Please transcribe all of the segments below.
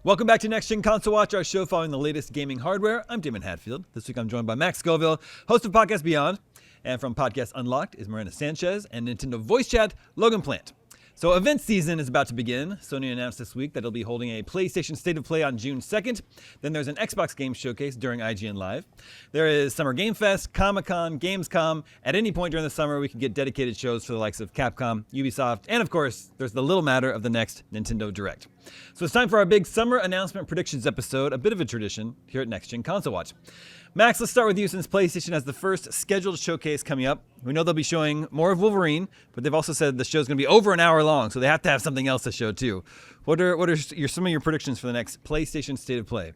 Welcome back to Next Gen Console Watch, our show following the latest gaming hardware. I'm Damon Hatfield. This week I'm joined by Max Scoville, host of Podcast Beyond. And from Podcast Unlocked is Miranda Sanchez and Nintendo Voice Chat, Logan Plant. So event season is about to begin. Sony announced this week that it'll be holding a PlayStation State of Play on June 2nd. Then there's an Xbox Game Showcase during IGN Live. There is Summer Game Fest, Comic-Con, Gamescom. At any point during the summer, we can get dedicated shows for the likes of Capcom, Ubisoft, and of course, there's the little matter of the next Nintendo Direct. So it's time for our big summer announcement predictions episode, a bit of a tradition here at Next Gen Console Watch. Max, let's start with you since PlayStation has the first scheduled showcase coming up. We know they'll be showing more of Wolverine, but they've also said the show's going to be over an hour long, so they have to have something else to show too. What are some of your predictions for the next PlayStation State of Play?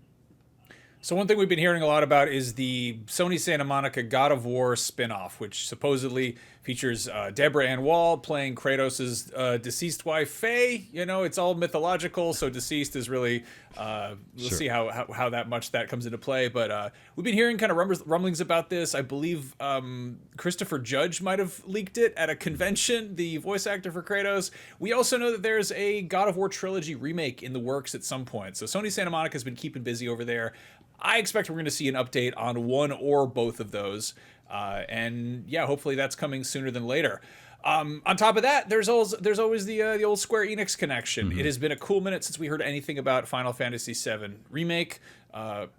So one thing we've been hearing a lot about is the Sony Santa Monica God of War spin-off, which supposedly features Deborah Ann Wall playing Kratos' deceased wife, Faye. You know, it's all mythological, so deceased is really, we'll see how that much that comes into play. But we've been hearing kind of rumblings about this. I believe Christopher Judge might have leaked it at a convention, the voice actor for Kratos. We also know that there's a God of War trilogy remake in the works at some point. So Sony Santa Monica has been keeping busy over there. I expect we're going to see an update on one or both of those. And yeah, hopefully that's coming sooner than later. On top of that, there's always the old Square Enix connection. Mm-hmm. It has been a cool minute since we heard anything about Final Fantasy VII Remake,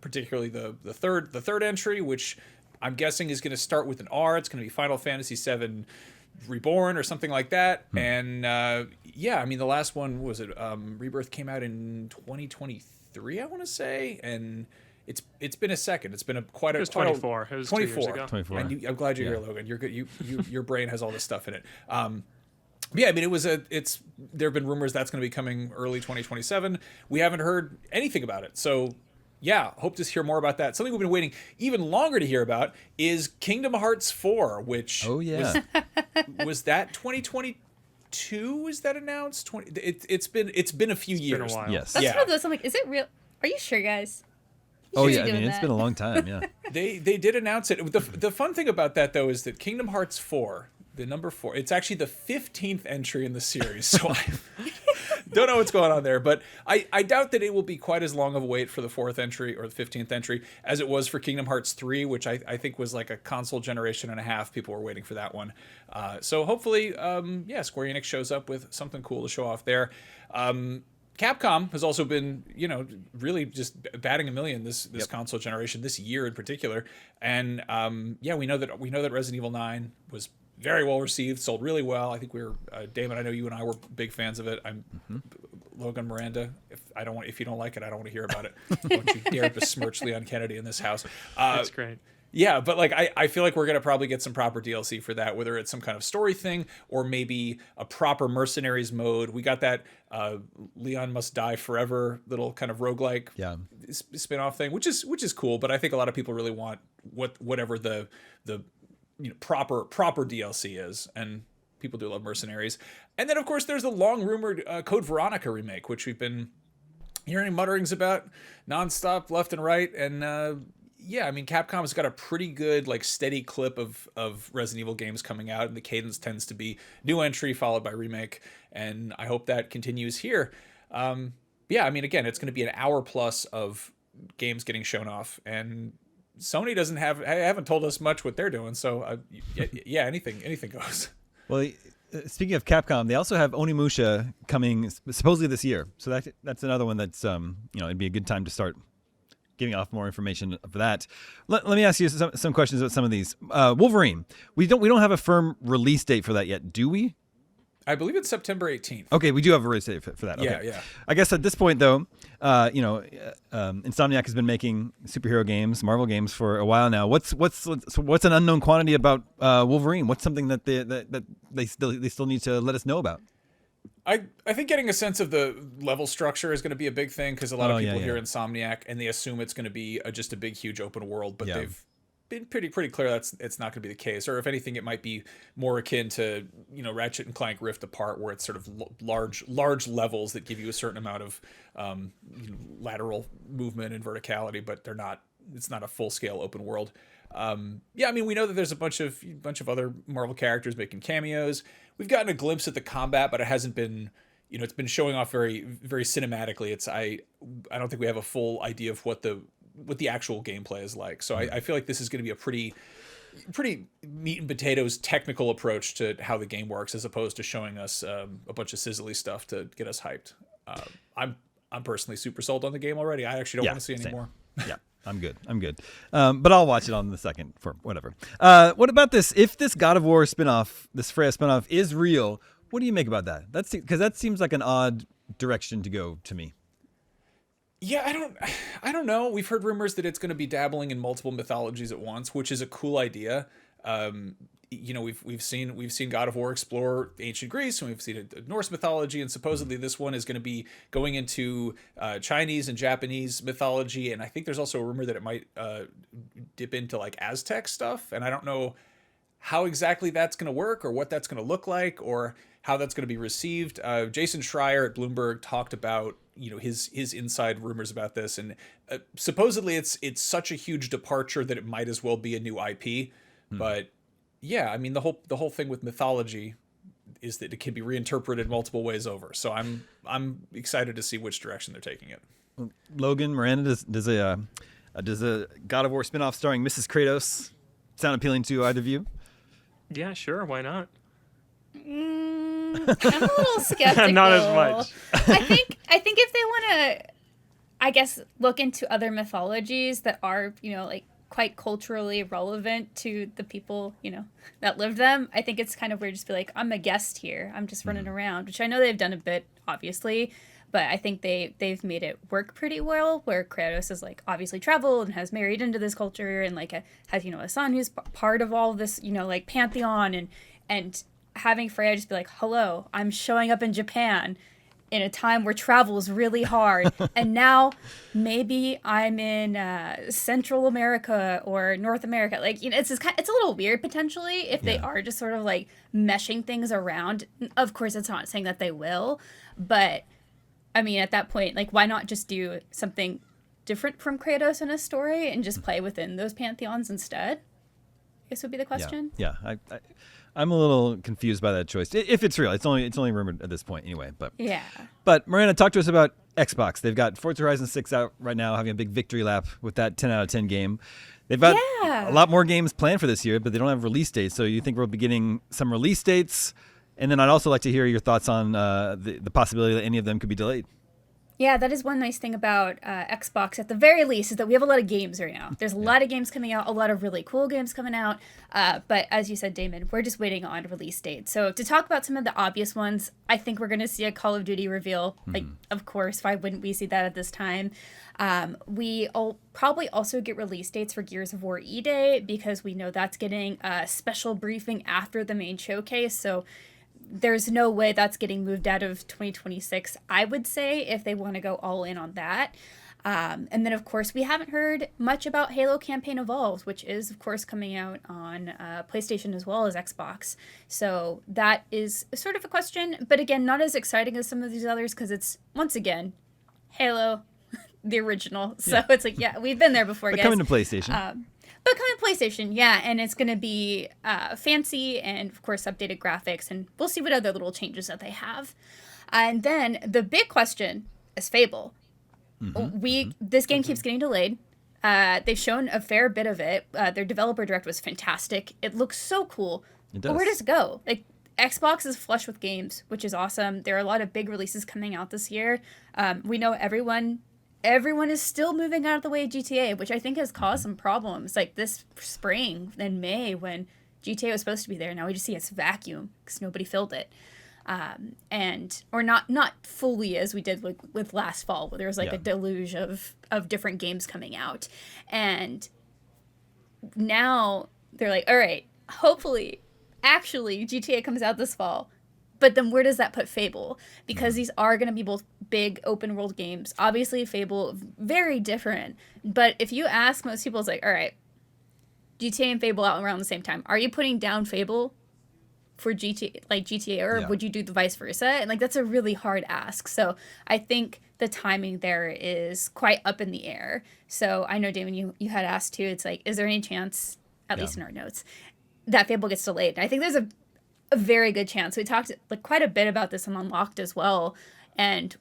particularly the third entry, which I'm guessing is going to start with an R. It's going to be Final Fantasy VII Reborn or something like that. And yeah, I mean, the last one was Rebirth came out in 2023, I want to say, and it's been a second. It's been a quite a. It was 24. It was 24. 2 years ago. 24. And I'm glad you're here, Logan. You're good. Your brain has all this stuff in it. Yeah, I mean, there have been rumors that's going to be coming early 2027. We haven't heard anything about it. So yeah, hope to hear more about that. Something we've been waiting even longer to hear about is Kingdom Hearts 4, which was that 2022? Is that announced? It's been a few years. Been a while. Yes. That's one of those. I'm like, is it real? Are you sure, guys? Oh yeah, I mean it's been a long time. Yeah. They did announce it. The fun thing about that though is that Kingdom Hearts 4, the number 4, it's actually the 15th entry in the series. So I don't know what's going on there, but I doubt that it will be quite as long of a wait for the 4th entry or the 15th entry as it was for Kingdom Hearts 3, which I think was like a console generation and a half. People were waiting for that one. So hopefully, Square Enix shows up with something cool to show off there. Capcom has also been, really just batting a million this console generation, this year in particular. And we know that Resident Evil 9 was very well received, sold really well. I think Damon, I know you and I were big fans of it. Logan, Miranda, if you don't like it, I don't want to hear about it. Don't you dare besmirch Leon Kennedy in this house. That's great. Yeah, but I feel like we're going to probably get some proper DLC for that, whether it's some kind of story thing or maybe a proper Mercenaries mode. We got that Leon Must Die Forever little kind of roguelike spin-off thing, which is cool, but I think a lot of people really want whatever the proper DLC is, and people do love Mercenaries. And then of course there's the long rumored Code Veronica remake, which we've been hearing mutterings about nonstop left and right, and I mean, Capcom has got a pretty good, steady clip of Resident Evil games coming out, and the cadence tends to be new entry followed by remake, and I hope that continues here. I mean, again, it's going to be an hour plus of games getting shown off, and Sony haven't told us much what they're doing, so anything goes. Well, speaking of Capcom, they also have Onimusha coming supposedly this year, so that's another one that's it'd be a good time to start giving off more information for that. Let me ask you some questions about some of these. Wolverine, we don't have a firm release date for that yet, do we? I believe it's September 18th. Okay, we do have a release date for that. Okay. Yeah. I guess at this point, though, Insomniac has been making superhero games, Marvel games for a while now. What's an unknown quantity about Wolverine? What's something that they still need to let us know about? I think getting a sense of the level structure is going to be a big thing, because a lot of people hear Insomniac and they assume it's going to be just a big, huge open world, but they've been pretty clear it's not going to be the case. Or if anything, it might be more akin to Ratchet and Clank Rift Apart, where it's sort of large levels that give you a certain amount of lateral movement and verticality, but it's not a full scale open world. I mean, we know that there's a bunch of other Marvel characters making cameos. We've gotten a glimpse at the combat, but it hasn't been it's been showing off very, very cinematically. I don't think we have a full idea of what the actual gameplay is like. So I feel like this is going to be a pretty meat and potatoes technical approach to how the game works, as opposed to showing us a bunch of sizzly stuff to get us hyped. I'm personally super sold on the game already. I actually don't want to see any more. Yeah, I'm good. But I'll watch it on the second for whatever. What about this? If this God of War spinoff, this Freya spinoff is real, what do you make about that? Because that seems like an odd direction to go to me. Yeah, I don't know. We've heard rumors that it's going to be dabbling in multiple mythologies at once, which is a cool idea. We've seen God of War explore ancient Greece, and we've seen Norse mythology, and supposedly this one is going to be going into Chinese and Japanese mythology, and I think there's also a rumor that it might dip into like Aztec stuff, and I don't know how exactly that's going to work, or what that's going to look like, or how that's going to be received. Jason Schreier at Bloomberg talked about his inside rumors about this, and supposedly it's such a huge departure that it might as well be a new IP. But yeah, I mean the whole thing with mythology is that it can be reinterpreted multiple ways over. So I'm excited to see which direction they're taking it. Logan, Miranda, does a God of War spinoff starring Mrs. Kratos sound appealing to either of you? Yeah, sure. Why not? I'm a little skeptical. Not as much. I think if they want to, I guess, look into other mythologies that are, like quite culturally relevant to the people, that lived them, I think it's kind of weird just to be like, I'm a guest here. I'm just running around, which I know they've done a bit, obviously, but I think they've made it work pretty well, where Kratos is like obviously traveled and has married into this culture and like has, a son who's part of all this, like pantheon, and having Freya just be like, hello, I'm showing up in Japan in a time where travel is really hard. And now maybe I'm in Central America or North America. Like, it's a little weird potentially if they are just sort of like meshing things around. Of course, it's not saying that they will, but I mean, at that point, like, why not just do something different from Kratos in a story and just play within those pantheons instead? I guess would be the question. Yeah. I'm a little confused by that choice. If it's real, it's only rumored at this point anyway. But yeah. But Miranda, talk to us about Xbox. They've got Forza Horizon 6 out right now, having a big victory lap with that 10 out of 10 game. They've got a lot more games planned for this year, but they don't have release dates. So you think we'll be getting some release dates? And then I'd also like to hear your thoughts on the possibility that any of them could be delayed. Yeah, that is one nice thing about Xbox, at the very least, is that we have a lot of games right now. There's a lot of games coming out, a lot of really cool games coming out. But as you said, Damon, we're just waiting on release dates. So to talk about some of the obvious ones, I think we're going to see a Call of Duty reveal. Like, of course, why wouldn't we see that at this time? We'll probably also get release dates for Gears of War E-Day, because we know that's getting a special briefing after the main showcase. So there's no way that's getting moved out of 2026, I would say, if they want to go all in on that. And then, of course, we haven't heard much about Halo Campaign Evolved, which is, of course, coming out on PlayStation as well as Xbox. So that is sort of a question, but again, not as exciting as some of these others, because it's, once again, Halo, the original. So it's like, yeah, we've been there before, guys. Coming to PlayStation. But coming to PlayStation, yeah, and it's going to be fancy and, of course, updated graphics, and we'll see what other little changes that they have. And then the big question is Fable. This game keeps getting delayed. They've shown a fair bit of it. Their developer direct was fantastic. It looks so cool. It does. But where does it go? Like, Xbox is flush with games, which is awesome. There are a lot of big releases coming out this year. We know everyone is still moving out of the way of GTA, which I think has caused some problems. Like this spring in May, when GTA was supposed to be there, now we just see it's vacuum because nobody filled it. Or not fully as we did with last fall, where there was like a deluge of different games coming out. And now they're like, all right, hopefully, actually, GTA comes out this fall. But then where does that put Fable? Because these are going to be both big open world games. Obviously, Fable, very different. But if you ask most people, it's like, all right, GTA and Fable out around the same time. Are you putting down Fable for GTA, or would you do the vice versa? And like, that's a really hard ask. So I think the timing there is quite up in the air. So I know, Damon, you had asked too. It's like, is there any chance, at least in our notes, that Fable gets delayed? And I think there's a very good chance. We talked like quite a bit about this on Unlocked as well, and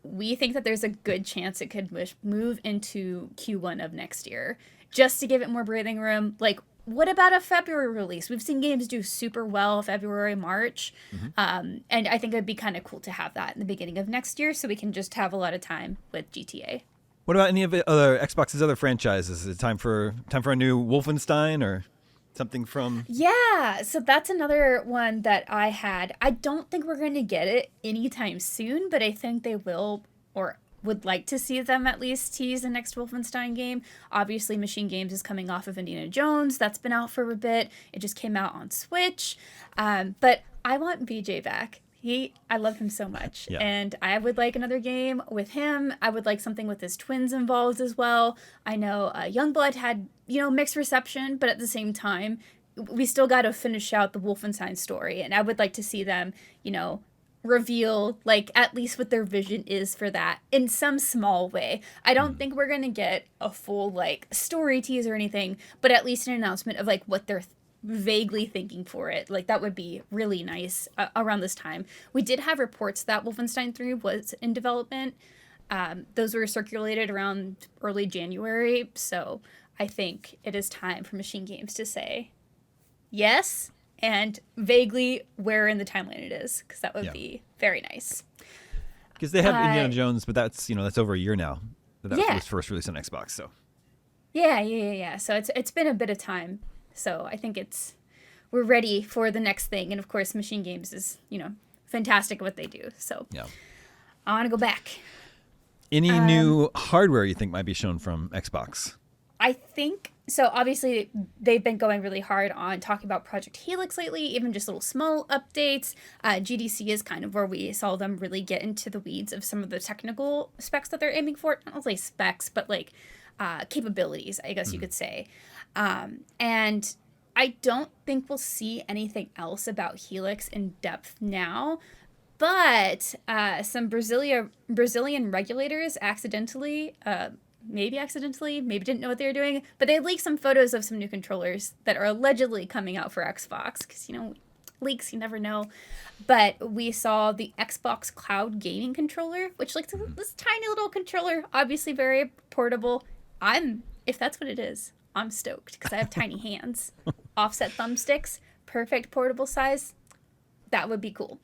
we think that there's a good chance it could move into Q1 of next year, just to give it more breathing room. Like, what about a February release? We've seen games do super well February, March, and I think it'd be kind of cool to have that in the beginning of next year, so we can just have a lot of time with GTA. What about any of the other Xbox's other franchises? Is it time for a new Wolfenstein or something from? Yeah, so that's another one that I had. I don't think we're going to get it anytime soon, but I think they will, or would like to see them at least tease the next Wolfenstein game. Obviously, Machine Games is coming off of Indiana Jones. That's been out for a bit. It just came out on Switch. But I want BJ back. I love him so much. Yeah. And I would like another game with him. I would like something with his twins involved as well. I know Youngblood had, mixed reception, but at the same time, we still got to finish out the Wolfenstein story. And I would like to see them, reveal, like, at least what their vision is for that in some small way. I don't think we're going to get a full, like, story tease or anything, but at least an announcement of, like, what they're vaguely thinking for it. Like, that would be really nice around this time. We did have reports that Wolfenstein 3 was in development. Those were circulated around early January, so I think it is time for Machine Games to say yes, and vaguely where in the timeline it is, because that would be very nice. Because they have Indiana Jones, but that's over a year now. That was first released on Xbox, so. Yeah. So it's been a bit of time. So I think we're ready for the next thing. And of course, Machine Games is, fantastic at what they do. So I want to go back. Any new hardware you think might be shown from Xbox? I think, so obviously they've been going really hard on talking about Project Helix lately, even just little small updates. GDC is kind of where we saw them really get into the weeds of some of the technical specs that they're aiming for. Not only specs, but like capabilities, I guess you could say. And I don't think we'll see anything else about Helix in depth now, but some Brazilian regulators maybe didn't know what they were doing, but they leaked some photos of some new controllers that are allegedly coming out for Xbox, because, leaks, you never know. But we saw the Xbox Cloud Gaming Controller, which looks like this tiny little controller, obviously very portable. If that's what it is, I'm stoked, because I have tiny hands. Offset thumbsticks, perfect portable size. That would be cool.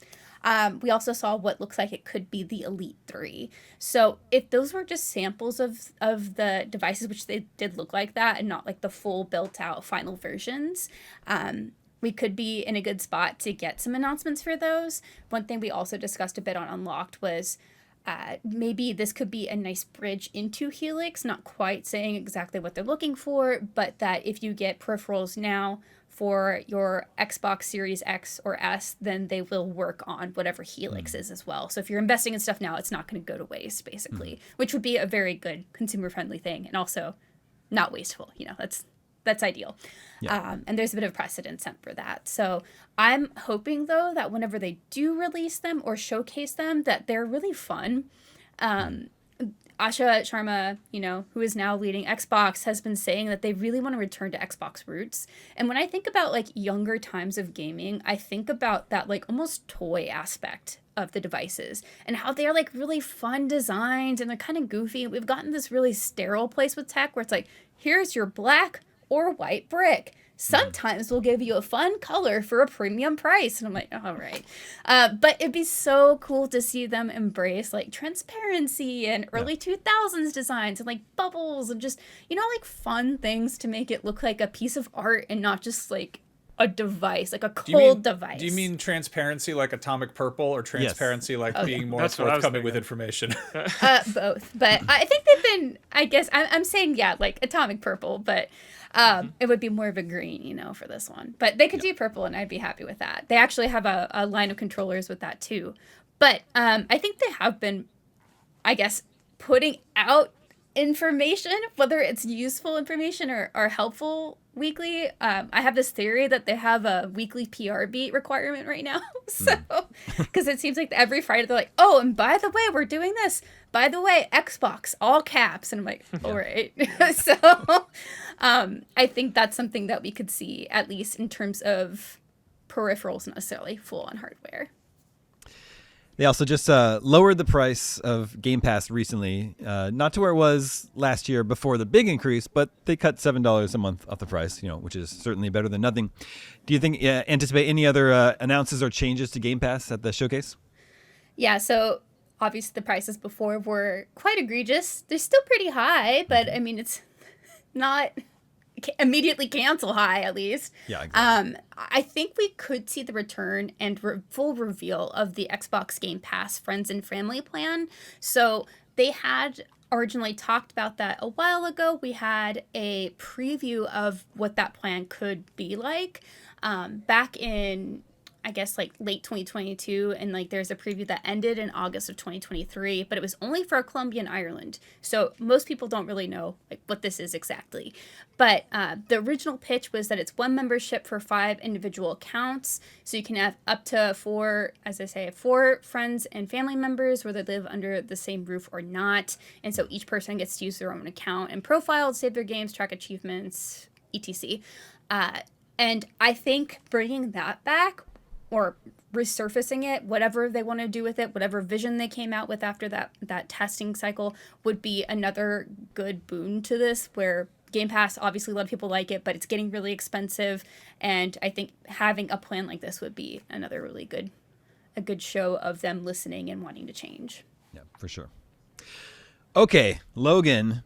We also saw what looks like it could be the Elite 3. So if those were just samples of the devices, which they did look like that, and not like the full built-out final versions, we could be in a good spot to get some announcements for those. One thing we also discussed a bit on Unlocked was maybe this could be a nice bridge into Helix, not quite saying exactly what they're looking for, but that if you get peripherals now for your Xbox Series X or S, then they will work on whatever Helix is as well. So if you're investing in stuff now, it's not going to go to waste, basically, which would be a very good consumer-friendly thing, and also not wasteful. That's ideal. Yeah. And there's a bit of precedent set for that. So I'm hoping, though, that whenever they do release them or showcase them, that they're really fun. Asha Sharma, who is now leading Xbox, has been saying that they really want to return to Xbox roots. And when I think about like younger times of gaming, I think about that like almost toy aspect of the devices and how they are like really fun designs and they're kind of goofy. We've gotten this really sterile place with tech where it's like, here's your black or white brick. Sometimes we'll give you a fun color for a premium price. And I'm like, all right. But it'd be so cool to see them embrace like transparency and early 2000s designs and like bubbles and just, like fun things to make it look like a piece of art and not just like a device, like a cold device. Do you mean transparency like atomic purple or transparency like being more forthcoming with information? Both. But I think they've been, I guess, I'm saying, like atomic purple, but it would be more of a green, for this one. But they could do purple, and I'd be happy with that. They actually have a line of controllers with that, too. But I think they have been, I guess, putting out information, whether it's useful information or helpful weekly. I have this theory that they have a weekly PR beat requirement right now. So, because it seems like every Friday they're like, oh, and by the way, we're doing this. By the way, Xbox, all caps. And I'm like, all right. So I think that's something that we could see, at least in terms of peripherals necessarily, full on hardware. They also just lowered the price of Game Pass recently, not to where it was last year before the big increase, but they cut $7 a month off the price, which is certainly better than nothing. Do you think anticipate any other announces or changes to Game Pass at the showcase? Yeah, so obviously the prices before were quite egregious. They're still pretty high, but I mean, it's not immediately cancel high, at least. Yeah, exactly. I think we could see the return and full reveal of the Xbox Game Pass Friends and Family plan. So they had originally talked about that a while ago. We had a preview of what that plan could be like back in, I guess, like late 2022, and like there's a preview that ended in August of 2023, but it was only for Colombia and Ireland, so most people don't really know like what this is exactly. But the original pitch was that it's one membership for 5 individual accounts, so you can have up to 4, as I say, 4 friends and family members, whether they live under the same roof or not, and so each person gets to use their own account and profile, save their games, track achievements, etc. And I think bringing that back, or resurfacing it, whatever they want to do with it, whatever vision they came out with after that testing cycle, would be another good boon to this, where Game Pass, obviously a lot of people like it, but it's getting really expensive, and I think having a plan like this would be another really a good show of them listening and wanting to change. Yeah, for sure. Okay, Logan,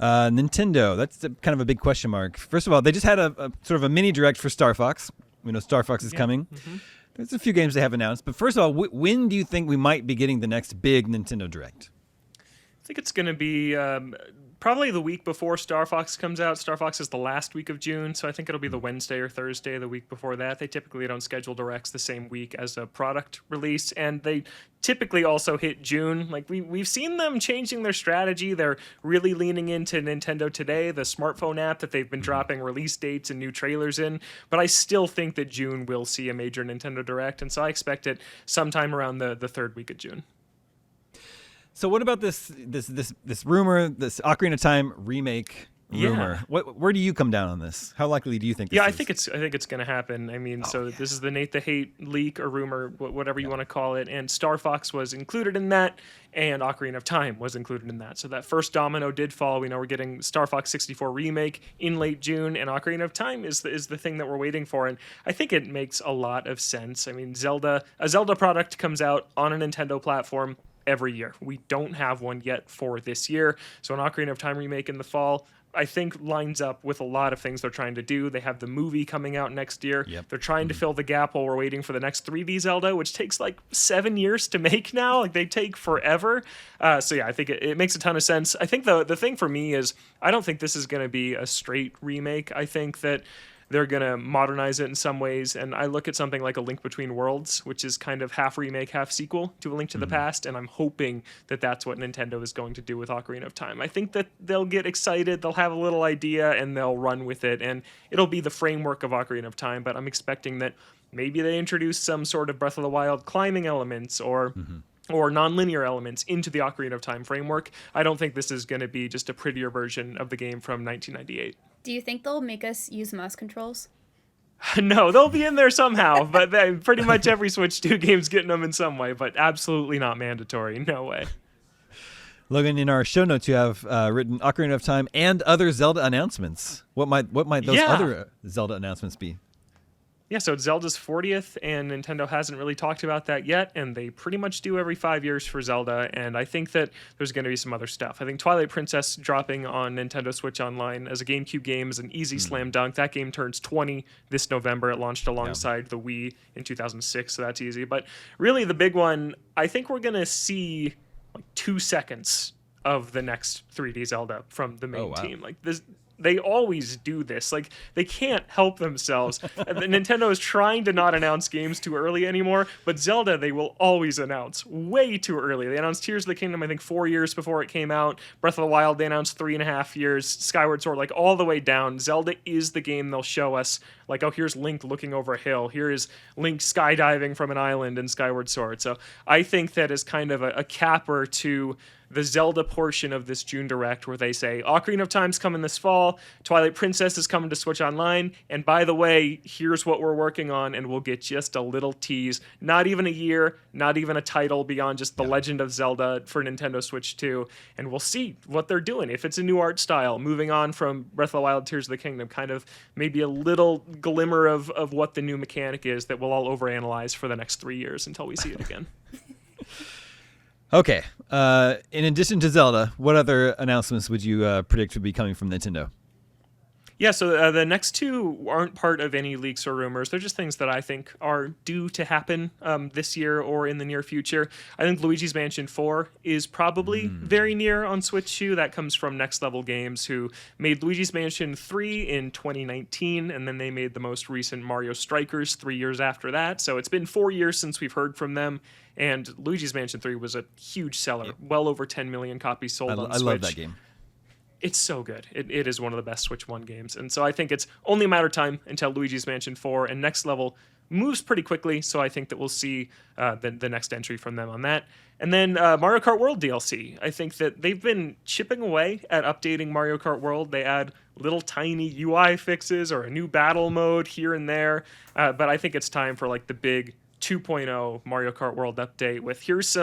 Nintendo, that's kind of a big question mark. First of all, they just had a sort of a mini direct for Star Fox. We know Star Fox is coming. Mm-hmm. There's a few games they have announced. But first of all, when do you think we might be getting the next big Nintendo Direct? I think it's going to be probably the week before Star Fox comes out. Star Fox is the last week of June, so I think it'll be the Wednesday or Thursday the week before that. They typically don't schedule directs the same week as a product release, and they typically also hit June. Like we've seen them changing their strategy. They're really leaning into Nintendo Today, the smartphone app that they've been dropping release dates and new trailers in. But I still think that June will see a major Nintendo Direct, and so I expect it sometime around the third week of June. So what about this rumor, this Ocarina of Time remake rumor? Where do you come down on this? How likely do you think this is? I think it's going to happen. I mean, this is the Nate the Hate leak or rumor, whatever you want to call it, and Star Fox was included in that, and Ocarina of Time was included in that. So that first domino did fall. We know we're getting Star Fox 64 remake in late June, and Ocarina of Time is the thing that we're waiting for, and I think it makes a lot of sense. I mean, a Zelda product comes out on a Nintendo platform every year. We don't have one yet for this year. So an Ocarina of Time remake in the fall, I think, lines up with a lot of things they're trying to do. They have the movie coming out next year. Yep. They're trying to fill the gap while we're waiting for the next 3D Zelda, which takes like 7 years to make now. Like they take forever. I think it makes a ton of sense. I think the thing for me is I don't think this is going to be a straight remake. I think that they're going to modernize it in some ways. And I look at something like A Link Between Worlds, which is kind of half remake, half sequel to A Link to the Past. And I'm hoping that that's what Nintendo is going to do with Ocarina of Time. I think that they'll get excited, they'll have a little idea, and they'll run with it. And it'll be the framework of Ocarina of Time. But I'm expecting that maybe they introduce some sort of Breath of the Wild climbing elements or non-linear elements into the Ocarina of Time framework. I don't think this is going to be just a prettier version of the game from 1998. Do you think they'll make us use mouse controls? No, they'll be in there somehow, but pretty much every Switch 2 game's getting them in some way, but absolutely not mandatory. No way. Logan, in our show notes, you have written Ocarina of Time and other Zelda announcements. What might those other Zelda announcements be? Yeah, so it's Zelda's 40th, and Nintendo hasn't really talked about that yet, and they pretty much do every 5 years for Zelda, and I think that there's going to be some other stuff. I think Twilight Princess dropping on Nintendo Switch Online as a GameCube game is an easy slam dunk. That game turns 20 this November. It launched alongside the Wii in 2006, so that's easy. But really the big one, I think we're going to see like 2 seconds of the next 3D Zelda from the main team. Like this. They always do this. Like, they can't help themselves. Nintendo is trying to not announce games too early anymore, but Zelda, they will always announce way too early. They announced Tears of the Kingdom, I think, 4 years before it came out. Breath of the Wild, they announced 3.5 years. Skyward Sword, like, all the way down. Zelda is the game they'll show us Like, oh, here's Link looking over a hill. Here is Link skydiving from an island in Skyward Sword. So I think that is kind of a capper to the Zelda portion of this June Direct, where they say Ocarina of Time's coming this fall, Twilight Princess is coming to Switch Online, and by the way, here's what we're working on, and we'll get just a little tease. Not even a year, not even a title beyond just The Legend of Zelda for Nintendo Switch 2, and we'll see what they're doing. If it's a new art style, moving on from Breath of the Wild, Tears of the Kingdom, kind of maybe a little glimmer of what the new mechanic is that we'll all overanalyze for the next 3 years until we see it again. Okay. In addition to Zelda, what other announcements would you predict would be coming from Nintendo? Yeah, so the next two aren't part of any leaks or rumors. They're just things that I think are due to happen this year or in the near future. I think Luigi's Mansion 4 is probably very near on Switch 2. That comes from Next Level Games, who made Luigi's Mansion 3 in 2019, and then they made the most recent Mario Strikers 3 years after that. So it's been 4 years since we've heard from them, and Luigi's Mansion 3 was a huge seller, well over 10 million copies sold on Switch. I love that game. It's so good. It is one of the best Switch 1 games. And so I think it's only a matter of time until Luigi's Mansion 4 and Next Level moves pretty quickly. So I think that we'll see the next entry from them on that. And then Mario Kart World DLC. I think that they've been chipping away at updating Mario Kart World. They add little tiny UI fixes or a new battle mode here and there. But I think it's time for like the big 2.0 Mario Kart World update with here's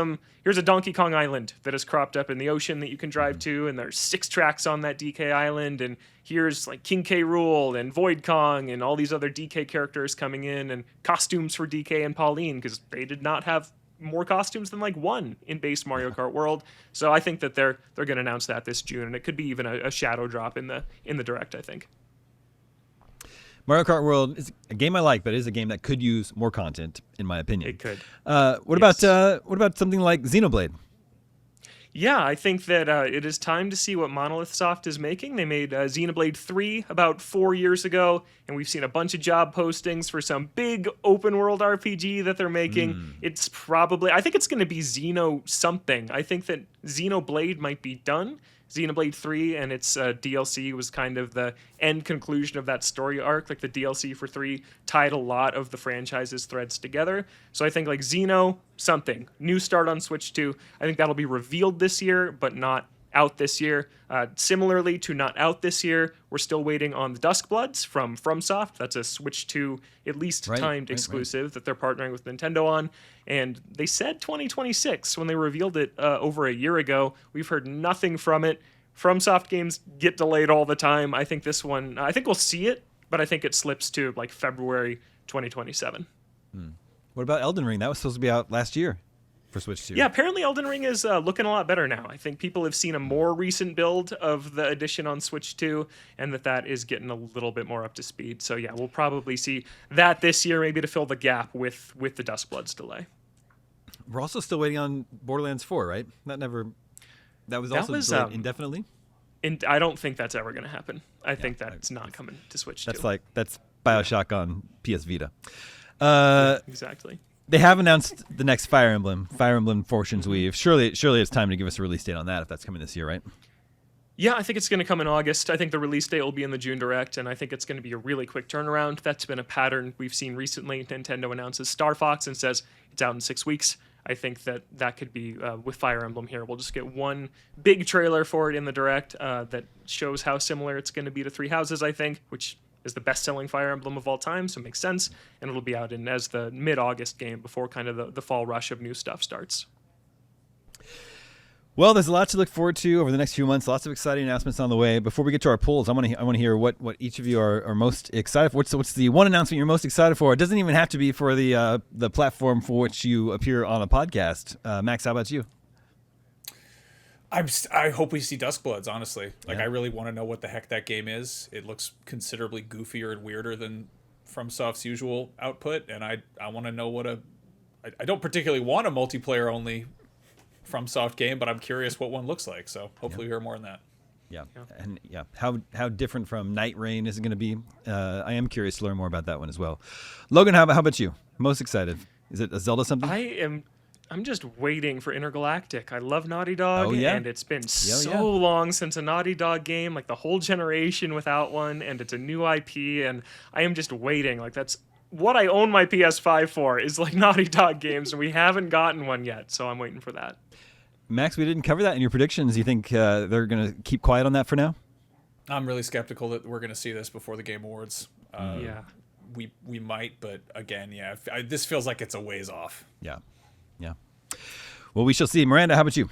a Donkey Kong Island that has cropped up in the ocean that you can drive to, and there's 6 tracks on that DK Island, and here's like King K. Rool and Void Kong and all these other DK characters coming in, and costumes for DK and Pauline, because they did not have more costumes than like one in base Mario Kart World. So I think that they're going to announce that this June, and it could be even a shadow drop in the Direct, I think. Mario Kart World is a game I like, but it is a game that could use more content, in my opinion. It could. What about something like Xenoblade? Yeah, I think that it is time to see what Monolith Soft is making. They made Xenoblade 3 about 4 years ago, and we've seen a bunch of job postings for some big open world RPG that they're making. It's probably, I think it's going to be Xeno something. I think that Xenoblade might be done. Xenoblade 3 and its DLC was kind of the end conclusion of that story arc. Like the DLC for 3 tied a lot of the franchise's threads together. So I think like Xeno something, new start on Switch 2. I think that'll be revealed this year, but not out this year. Similarly to not out this year, we're still waiting on the Duskbloods from FromSoft. That's a Switch 2 at least timed exclusive that they're partnering with Nintendo on. And they said 2026 when they revealed it over a year ago. We've heard nothing from it. FromSoft games get delayed all the time. I think this one, I think we'll see it, but I think it slips to like February 2027. What about Elden Ring? That was supposed to be out last year for Switch 2. Yeah, apparently Elden Ring is looking a lot better now. I think people have seen a more recent build of the edition on Switch 2, and that is getting a little bit more up to speed. So yeah, we'll probably see that this year, maybe to fill the gap with the Duskbloods delay. We're also still waiting on Borderlands 4, right? That was also delayed indefinitely? And I don't think that's ever going to happen. I think that's not coming to Switch 2. That's BioShock on PS Vita. Exactly. They have announced the next Fire Emblem Fortune's Weave. Surely it's time to give us a release date on that if that's coming this year, right? Yeah, I think it's going to come in August. I think the release date will be in the June Direct, and I think it's going to be a really quick turnaround. That's been a pattern we've seen recently. Nintendo announces Star Fox and says it's out in 6 weeks. I think that could be with Fire Emblem here. We'll just get one big trailer for it in the Direct that shows how similar it's going to be to Three Houses, I think, which is the best-selling Fire Emblem of all time, so it makes sense. And it'll be out as the mid-August game before kind of the fall rush of new stuff starts. Well, there's a lot to look forward to over the next few months. Lots of exciting announcements on the way. Before we get to our polls, I want to hear what each of you are most excited for. What's the one announcement you're most excited for? It doesn't even have to be for the platform for which you appear on a podcast. Max, how about you? I hope we see Duskbloods, honestly. I really want to know what the heck that game is. It looks considerably goofier and weirder than FromSoft's usual output, and I want to know I don't particularly want a multiplayer-only FromSoft game, but I'm curious what one looks like, so hopefully we hear more on that. Yeah. And how different from Night Rain is it going to be? I am curious to learn more about that one as well. Logan, how about you? Most excited? Is it a Zelda something? I'm just waiting for Intergalactic. I love Naughty Dog, Oh, yeah? and it's been so yeah. long since a Naughty Dog game, like the whole generation without one, and it's a new IP, and I am just waiting. Like, that's what I own my PS5 for, is like Naughty Dog games, and we haven't gotten one yet, so I'm waiting for that. Max, we didn't cover that in your predictions. You think they're going to keep quiet on that for now? I'm really skeptical that we're going to see this before the Game Awards. Yeah. We might, but again, yeah, this feels like it's a ways off. Yeah. Well, we shall see. Miranda, how about you?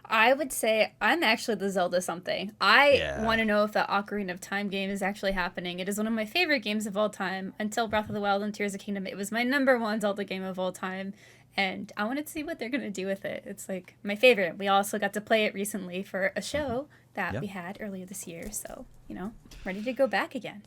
I would say I'm actually the Zelda something. I Yeah. want to know if the Ocarina of Time game is actually happening. It is one of my favorite games of all time. Until Breath of the Wild and Tears of the Kingdom, it was my #1 Zelda game of all time. And I wanted to see what they're going to do with it. It's like my favorite. We also got to play it recently for a show that we had earlier this year. So, ready to go back again.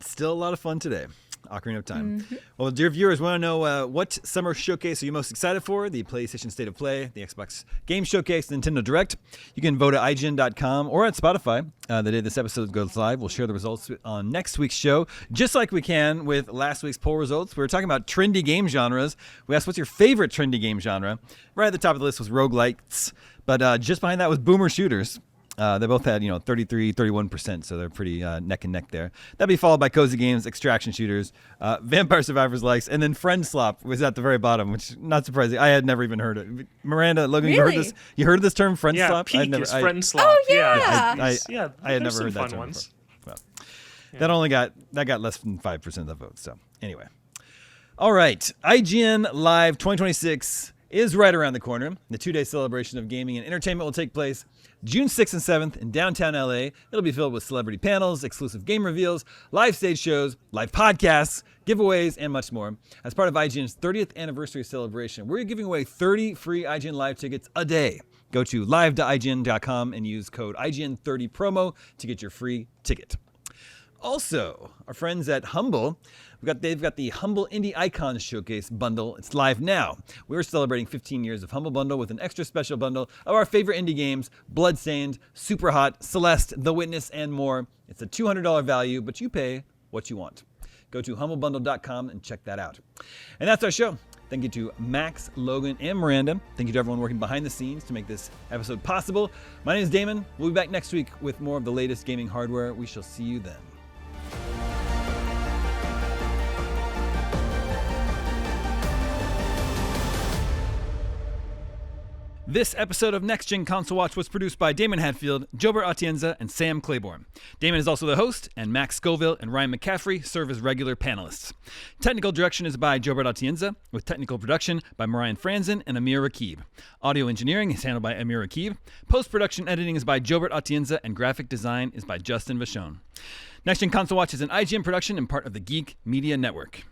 Still a lot of fun today. Ocarina of Time. Well, dear viewers, want to know what summer showcase are you most excited for? The PlayStation State of Play, the Xbox Game Showcase, Nintendo Direct. You can vote at IGN.com or at Spotify. The day this episode goes live, we'll share the results on next week's show, just like we can with last week's poll results. We were talking about trendy game genres. We asked, what's your favorite trendy game genre? Right at the top of the list was roguelites, but just behind that was boomer shooters. They both had, 33, 31%, so they're pretty neck and neck there. That'd be followed by cozy games, extraction shooters, Vampire Survivors likes, and then Friend Slop was at the very bottom, which not surprising. I had never even heard it. Miranda, Logan, you heard Really? this? You heard of this term, Friend Yeah, Slop? Peak is Friend Slop. Oh, yeah. I had there's never heard some that fun term ones. before. Well, that got less than 5% of the vote. So anyway, all right, IGN Live 2026 is right around the corner. The 2-day celebration of gaming and entertainment will take place June 6th and 7th in downtown LA. It'll be filled with celebrity panels, exclusive game reveals, live stage shows, live podcasts, giveaways, and much more. As part of IGN's 30th anniversary celebration, we're giving away 30 free IGN Live tickets a day. Go to live.ign.com and use code IGN30 promo to get your free ticket. Also, our friends at Humble, they've got the Humble Indie Icons Showcase bundle. It's live now. We're celebrating 15 years of Humble Bundle with an extra special bundle of our favorite indie games, Bloodstained, Super Hot, Celeste, The Witness, and more. It's a $200 value, but you pay what you want. Go to humblebundle.com and check that out. And that's our show. Thank you to Max, Logan, and Miranda. Thank you to everyone working behind the scenes to make this episode possible. My name is Damon. We'll be back next week with more of the latest gaming hardware. We shall see you then. This episode of Next Gen Console Watch was produced by Damon Hadfield, Jobert Atienza, and Sam Claiborne. Damon is also the host, and Max Scoville and Ryan McCaffrey serve as regular panelists. Technical direction is by Jobert Atienza, with technical production by Marian Franzen and Amir Rakib. Audio engineering is handled by Amir Rakib. Post-production editing is by Jobert Atienza, and graphic design is by Justin Vachon. Next Gen Console Watch is an IGN production and part of the Geek Media Network.